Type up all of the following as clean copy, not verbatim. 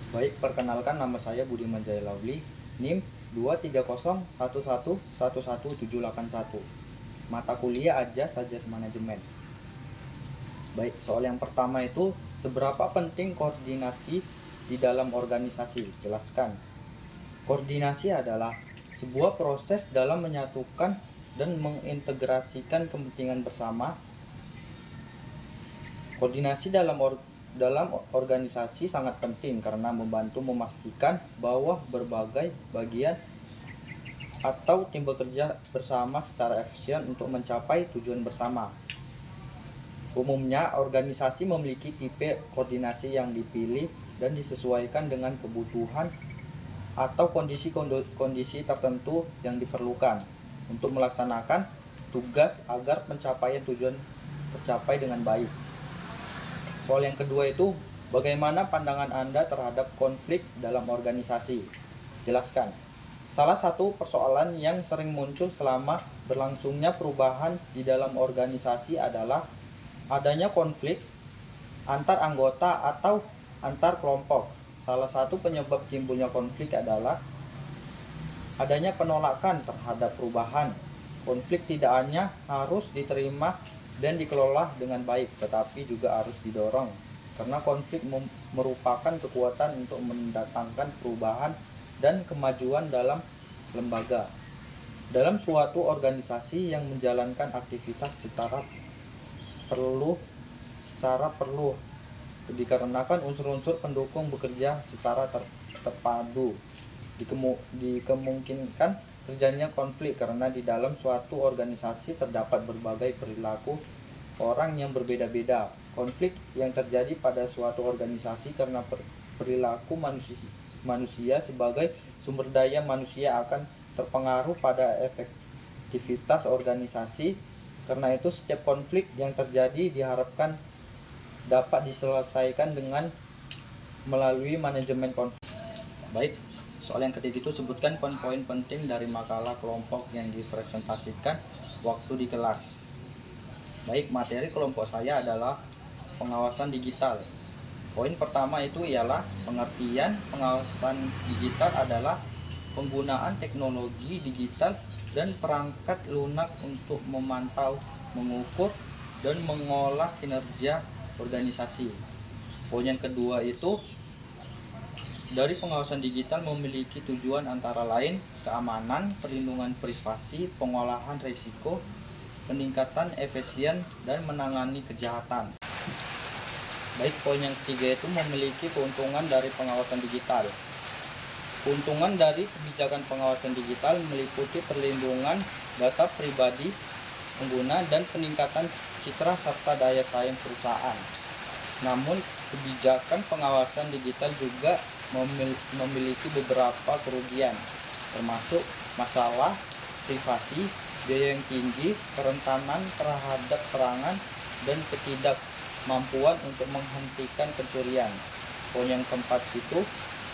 Baik, perkenalkan nama saya Budiman Jayalawli, NIM 23011111781. Mata kuliah Ajas Manajemen. Baik, soal yang pertama itu seberapa penting koordinasi di dalam organisasi? Jelaskan. Koordinasi adalah sebuah proses dalam menyatukan dan mengintegrasikan kepentingan bersama. Koordinasi dalam organisasi sangat penting karena membantu memastikan bahwa berbagai bagian atau tim bekerja bersama secara efisien untuk mencapai tujuan bersama. Umumnya, organisasi memiliki tipe koordinasi yang dipilih dan disesuaikan dengan kebutuhan atau kondisi tertentu yang diperlukan untuk melaksanakan tugas agar pencapaian tujuan tercapai dengan baik. Soal yang kedua itu, bagaimana pandangan Anda terhadap konflik dalam organisasi? Jelaskan. Salah satu persoalan yang sering muncul selama berlangsungnya perubahan di dalam organisasi adalah adanya konflik antar anggota atau antar kelompok. Salah satu penyebab timbulnya konflik adalah adanya penolakan terhadap perubahan. Konflik tidak hanya harus diterima dan dikelola dengan baik, tetapi juga harus didorong, karena konflik merupakan kekuatan untuk mendatangkan perubahan dan kemajuan dalam lembaga. Dalam suatu organisasi yang menjalankan aktivitas secara perlu, dikarenakan unsur-unsur pendukung bekerja secara terpadu, dikemungkinkan terjadinya konflik karena di dalam suatu organisasi terdapat berbagai perilaku orang yang berbeda-beda. Konflik yang terjadi pada suatu organisasi karena perilaku manusia sebagai sumber daya manusia akan terpengaruh pada efektivitas organisasi. Karena itu setiap konflik yang terjadi diharapkan dapat diselesaikan dengan melalui manajemen konflik. Baik, soal yang ketiga itu sebutkan poin-poin penting dari makalah kelompok yang dipresentasikan waktu di kelas. Baik, materi kelompok saya adalah pengawasan digital. Poin pertama itu ialah pengertian pengawasan digital adalah penggunaan teknologi digital dan perangkat lunak untuk memantau, mengukur, dan mengolah kinerja organisasi. Poin yang kedua itu dari pengawasan digital memiliki tujuan antara lain keamanan, perlindungan privasi, pengolahan risiko, peningkatan efisien, dan menangani kejahatan. Baik, poin yang ketiga itu memiliki keuntungan dari pengawasan digital. Keuntungan dari kebijakan pengawasan digital meliputi perlindungan data pribadi pengguna dan peningkatan citra serta daya saing perusahaan. Namun, kebijakan pengawasan digital juga memiliki beberapa kerugian, termasuk masalah privasi, biaya yang tinggi, kerentanan terhadap serangan, dan ketidakmampuan untuk menghentikan pencurian. Poin yang keempat itu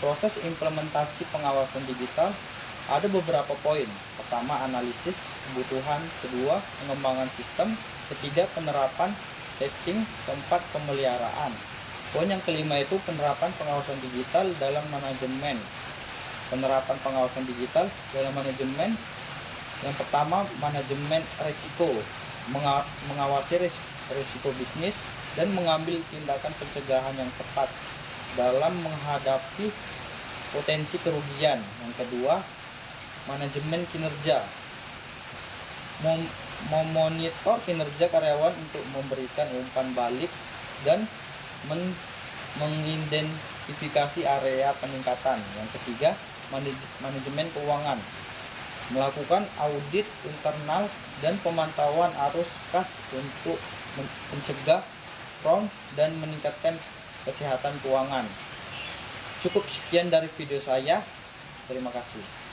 proses implementasi pengawasan digital. Ada beberapa poin. Pertama, analisis kebutuhan. Kedua, pengembangan sistem. Ketiga, penerapan testing. Keempat, pemeliharaan. Poin yang kelima itu penerapan pengawasan digital dalam manajemen. Penerapan pengawasan digital dalam manajemen. Yang pertama, manajemen risiko. Mengawasi risiko bisnis dan mengambil tindakan pencegahan yang tepat dalam menghadapi potensi kerugian. Yang kedua, manajemen kinerja. Memonitor kinerja karyawan untuk memberikan umpan balik dan mengidentifikasi area peningkatan. Yang ketiga, manajemen keuangan. Melakukan audit internal dan pemantauan arus kas untuk mencegah fraud dan meningkatkan kesehatan keuangan. Cukup sekian dari video saya. Terima kasih.